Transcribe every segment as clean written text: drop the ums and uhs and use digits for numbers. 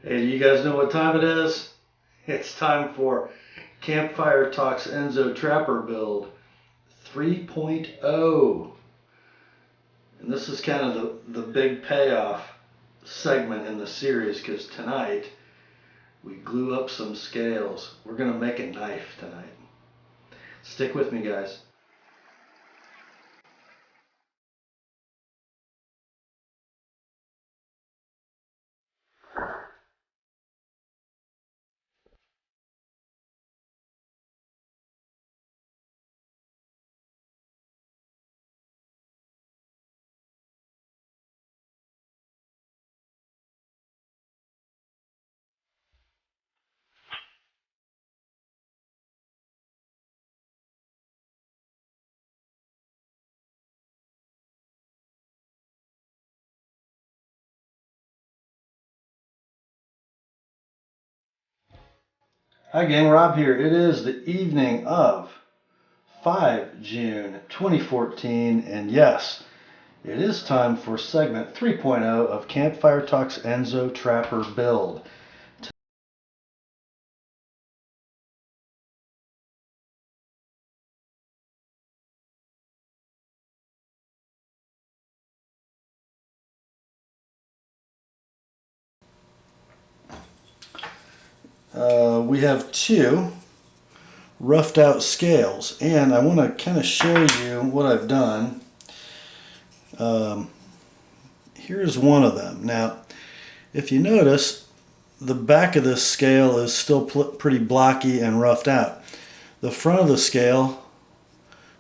Hey, do you guys know what time it is? It's time for Campfiretalk's Enzo Trapper build 3.0. And this is kind of the big payoff segment in the series, because tonight we glue up some scales. We're going to make a knife tonight. Stick with me, guys. Hi gang, Rob here. It is the evening of 5 June 2014, and yes, it is time for segment 3.0 of Campfiretalk's Enzo Trapper build. We have two roughed out scales, and I want to kind of show you what I've done. Here's one of them. Now, if you notice, the back of this scale is still pretty blocky and roughed out. The front of the scale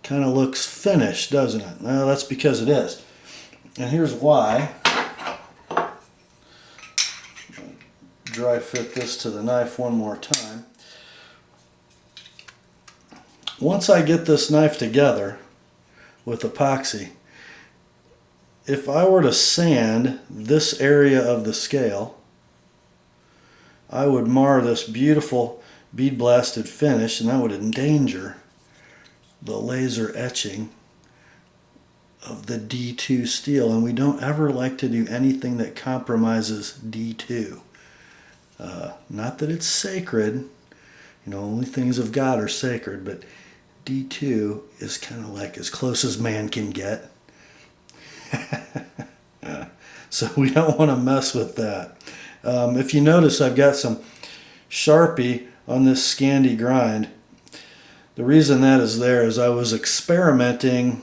kind of looks finished, doesn't it? Well, that's because it is. And here's why. Dry fit this to the knife one more time. Once I get this knife together with epoxy, if I were to sand this area of the scale, I would mar this beautiful bead blasted finish, and that would endanger the laser etching of the D2 steel, and we don't ever like to do anything that compromises D2. Not that it's sacred, only things of God are sacred, but D2 is kind of like as close as man can get. So we don't want to mess with that. If you notice, I've got some Sharpie on this scandi grind. The reason that is there is I was experimenting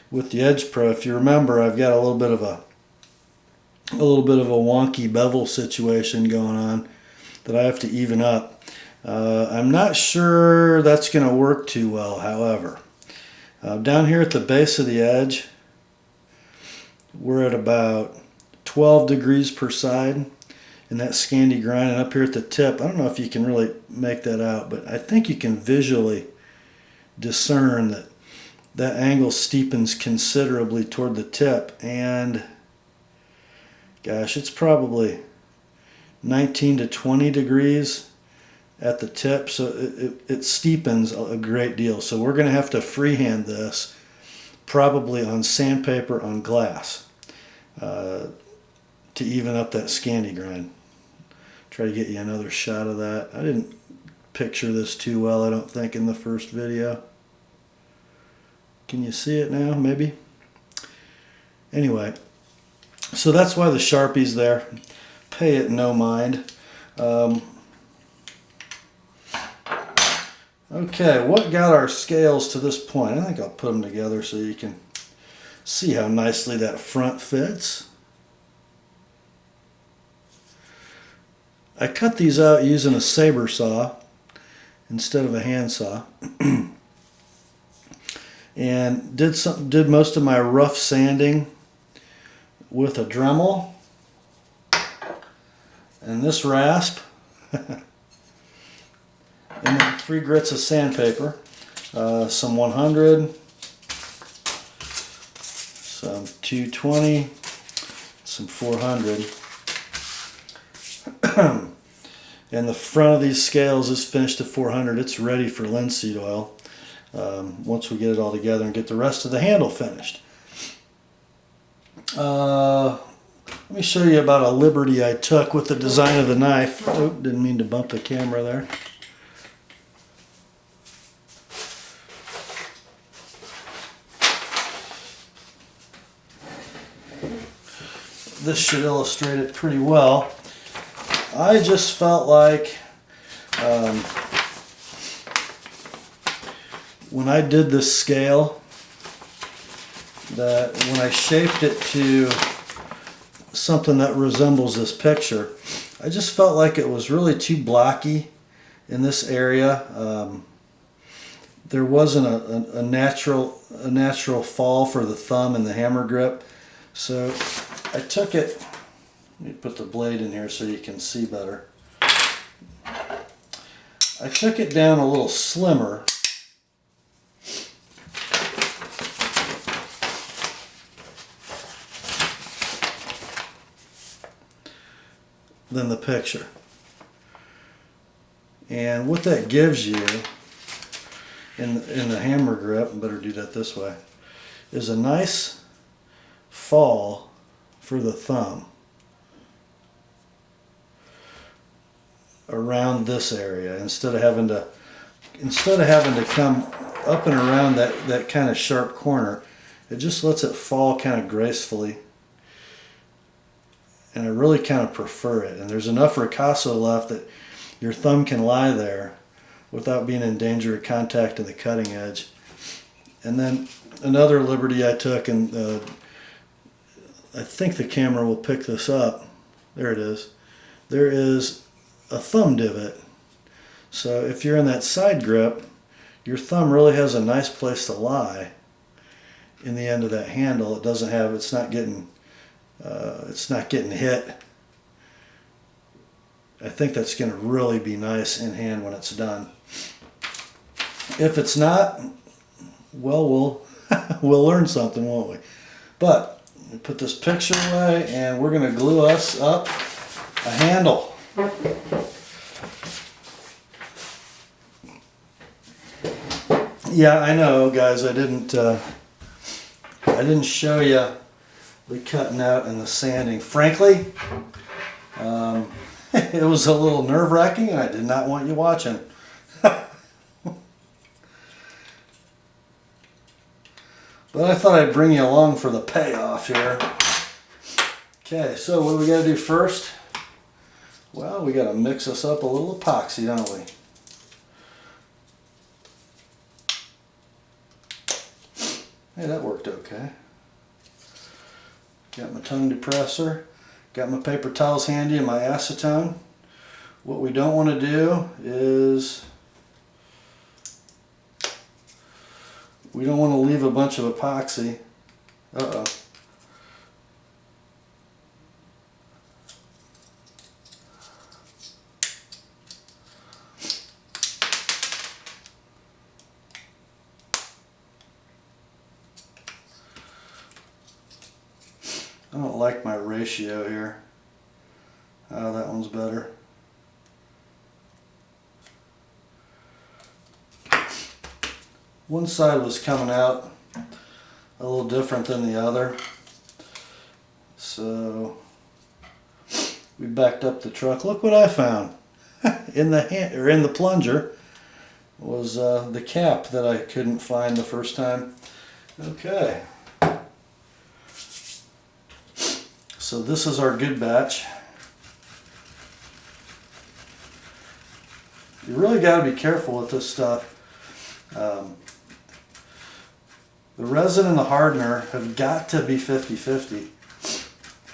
with the Edge Pro. If you remember, I've got a little bit of a wonky bevel situation going on that I have to even up. I'm not sure that's going to work too well, however. Down here at the base of the edge, we're at about 12 degrees per side in that scandi grind, and up here at the tip, I don't know if you can really make that out, but I think you can visually discern that that angle steepens considerably toward the tip, and gosh, it's probably 19 to 20 degrees at the tip, so it steepens a great deal. So we're going to have to freehand this, probably on sandpaper on glass, to even up that scandi grind. Try to get you another shot of that. I didn't picture this too well, I don't think, in the first video. Can you see it now, maybe? Anyway, so that's why the Sharpie's there. Pay it no mind. Okay, what got our scales to this point? I think I'll put them together so you can see how nicely that front fits. I cut these out using a saber saw instead of a hand saw. And did most of my rough sanding with a Dremel and this rasp, and then 3 grits of sandpaper, some 100, some 220, some 400. And the front of these scales is finished at 400. It's ready for linseed oil once we get it all together and get the rest of the handle finished. Let me show you about a liberty I took with the design of the knife. Oh, didn't mean to bump the camera there. This should illustrate it pretty well. I just felt like when I did this scale, that when I shaped it to something that resembles this picture, I just felt like it was really too blocky in this area. There wasn't a natural fall for the thumb and the hammer grip, so I took it. Let me put the blade in here so you can see better. I took it down a little slimmer. Than the picture. And what that gives you in the hammer grip, I better do that this way, is a nice fall for the thumb around this area instead of having to come up and around that kind of sharp corner. It just lets it fall kind of gracefully. And I really kind of prefer it. And there's enough ricasso left that your thumb can lie there without being in danger of contacting the cutting edge. And then another liberty I took, and I think the camera will pick this up. There it is. There is a thumb divot. So if you're in that side grip, your thumb really has a nice place to lie in the end of that handle. It's not getting hit. I think that's going to really be nice in hand when it's done. If it's not, well, we'll learn something, won't we? But put this picture away, and we're going to glue us up a handle. Yeah, I know, guys. I didn't show you the cutting out and the sanding. Frankly, it was a little nerve-wracking, and I did not want you watching. But I thought I'd bring you along for the payoff here. Okay, so what do we got to do first? Well, we got to mix us up a little epoxy, don't we? Hey, that worked okay. Got my tongue depressor, got my paper towels handy and my acetone. What we don't want to do is we don't want to leave a bunch of epoxy. Uh-oh. I don't like my ratio here. Oh, that one's better. One side was coming out a little different than the other, so we backed up the truck. Look what I found in the plunger was the cap that I couldn't find the first time. Okay. So this is our good batch. You really got to be careful with this stuff. The resin and the hardener have got to be 50-50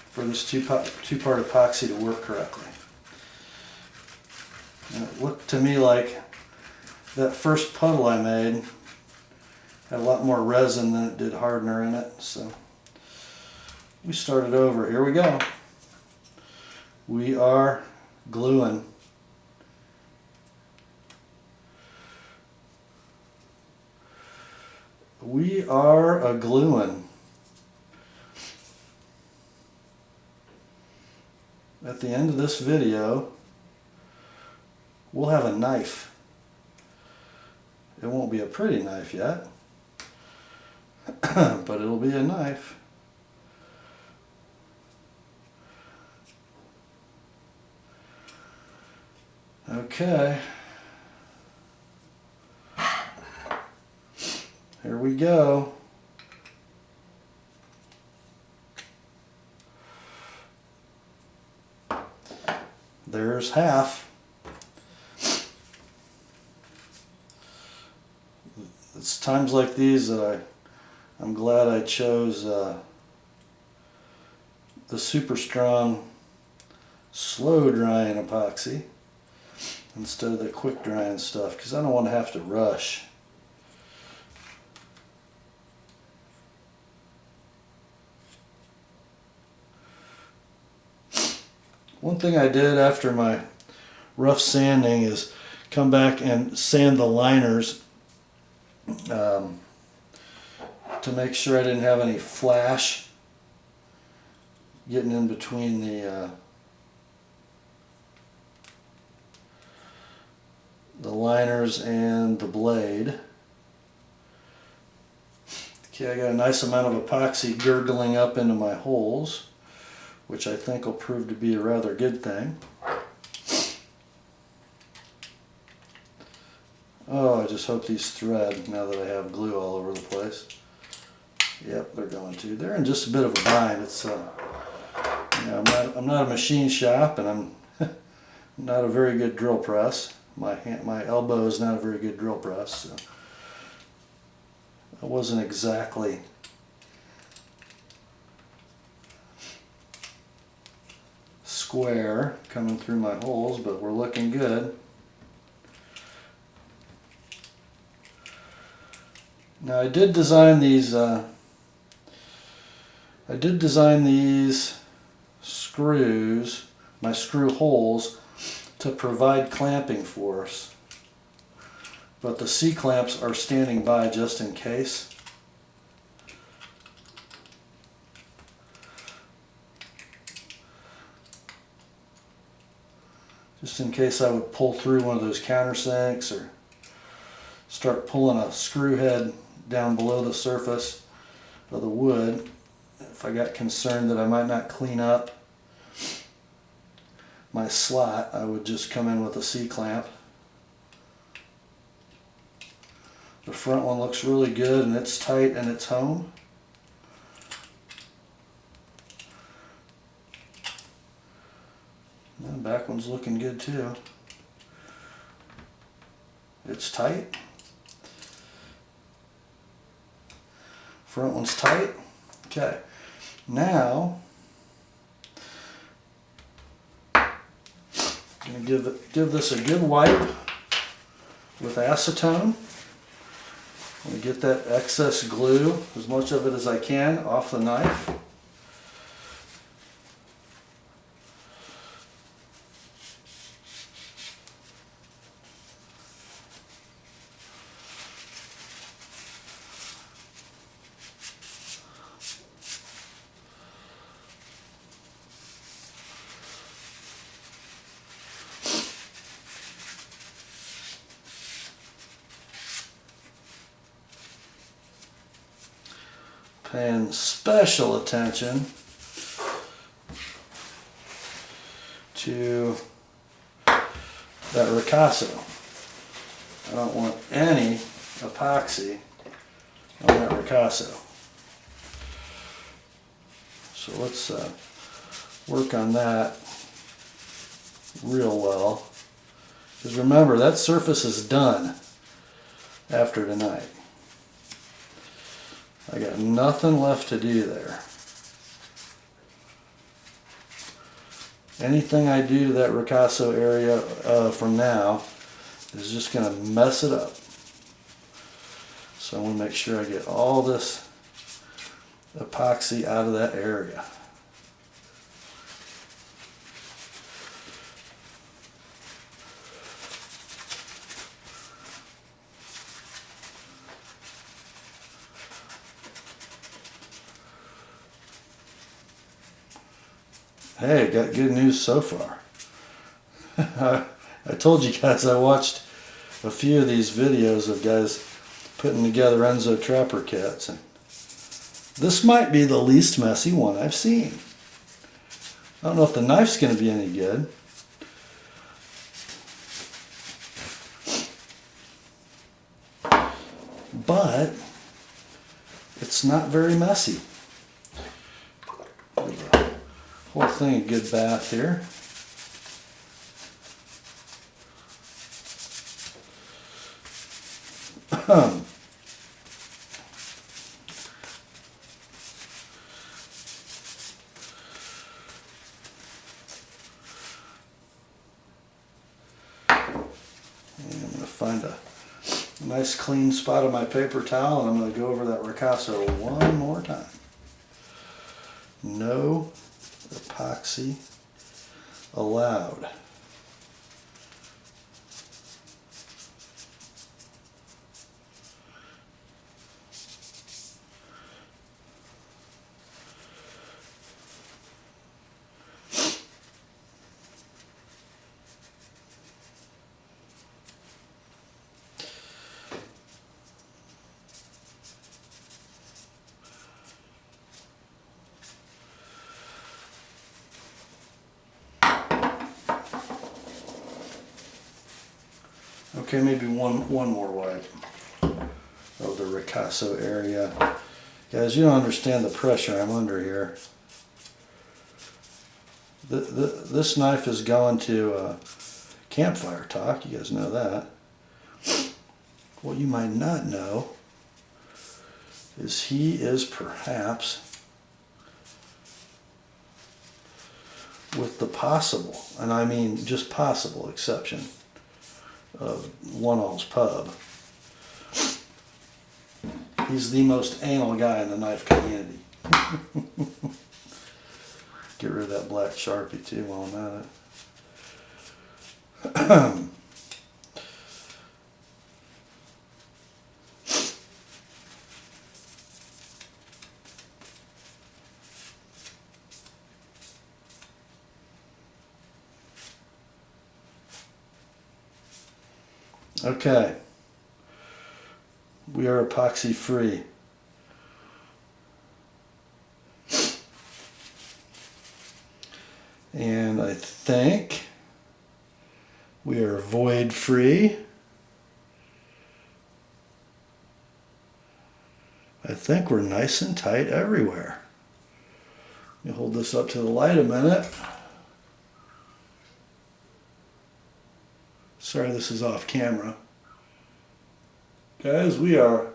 for this two-part epoxy to work correctly. And it looked to me like that first puddle I made had a lot more resin than it did hardener in it. So we started over. Here we go. We are gluing. We are a gluing. At the end of this video, we'll have a knife. It won't be a pretty knife yet, but it'll be a knife. Okay. Here we go. There's half. It's times like these that I'm glad I chose the super strong slow drying epoxy instead of the quick drying stuff, because I don't want to have to rush. One thing I did after my rough sanding is come back and sand the liners to make sure I didn't have any flash getting in between the liners and the blade. Okay, I got a nice amount of epoxy gurgling up into my holes, which I think will prove to be a rather good thing. Oh, I just hope these thread now that I have glue all over the place. Yep, they're going to. They're in just a bit of a bind. It's you know, I'm not a machine shop, and I'm not a very good drill press. My elbow is not a very good drill press, so I wasn't exactly square coming through my holes, but we're looking good. Now I did design these screws, my screw holes, to provide clamping force, but the C-clamps are standing by just in case. Just in case I would pull through one of those countersinks or start pulling a screw head down below the surface of the wood. If I got concerned that I might not clean up my slot, I would just come in with a C-clamp. The front one looks really good and it's tight and it's home. And the back one's looking good too. It's tight. Front one's tight. Okay. Now I'm going to give this a good wipe with acetone. I'm going to get that excess glue, as much of it as I can, off the knife. Paying special attention to that ricasso. I don't want any epoxy on that ricasso. So let's work on that real well. Because remember, that surface is done after tonight. I got nothing left to do there. Anything I do to that ricasso area from now is just going to mess it up. So I want to make sure I get all this epoxy out of that area. Hey, got good news so far. I told you guys I watched a few of these videos of guys putting together Enzo Trapper kits, and this might be the least messy one I've seen. I don't know if the knife's going to be any good, but it's not very messy. Give the whole thing a good bath here. Find a nice clean spot on my paper towel, and I'm going to go over that ricasso one more time. No epoxy allowed. Okay, maybe one more wipe of the ricasso area. Guys, you don't understand the pressure I'm under here. This knife is going to Campfiretalk. You guys know that. What you might not know is he is perhaps, with the possible, and I mean just possible exception, of One All's Pub. He's the most anal guy in the knife community. Get rid of that black Sharpie too while I'm at it. Okay, we are epoxy free. And I think we are void free. I think we're nice and tight everywhere. Let me hold this up to the light a minute. Sorry, this is off camera. Guys, we are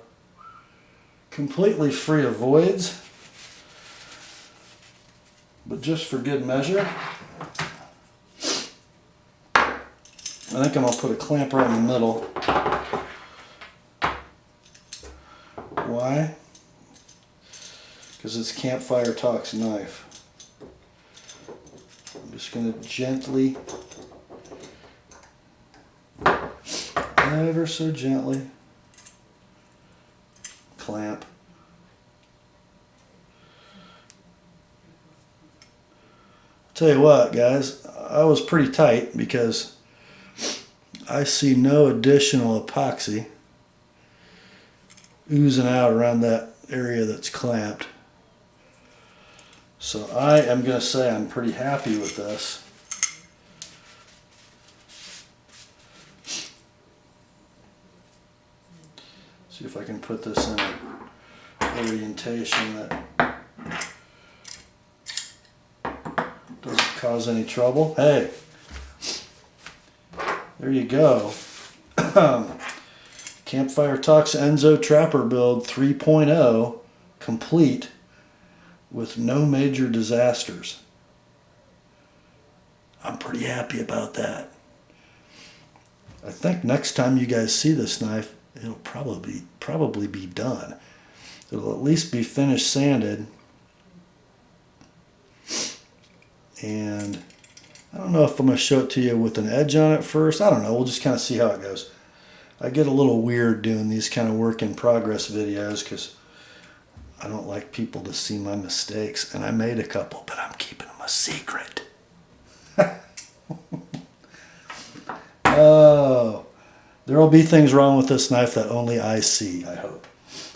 completely free of voids. But just for good measure, I think I'm going to put a clamp right in the middle. Why? Because it's Campfiretalk's knife. I'm just going to gently, ever so gently, clamp. Tell you what, guys, I was pretty tight because I see no additional epoxy oozing out around that area that's clamped. So I am going to say I'm pretty happy with this. See if I can put this in an orientation that doesn't cause any trouble. Hey, there you go. Campfiretalk's Enzo Trapper build 3.0 complete with no major disasters. I'm pretty happy about that. I think next time you guys see this knife, it'll probably be done. It'll at least be finished sanded. And I don't know if I'm going to show it to you with an edge on it first. I don't know. We'll just kind of see how it goes. I get a little weird doing these kind of work in progress videos because I don't like people to see my mistakes. And I made a couple, but I'm keeping them a secret. Oh, there will be things wrong with this knife that only I see, I hope.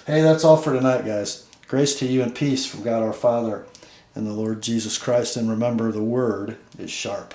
Hey, that's all for tonight, guys. Grace to you and peace from God our Father and the Lord Jesus Christ. And remember, the word is sharp.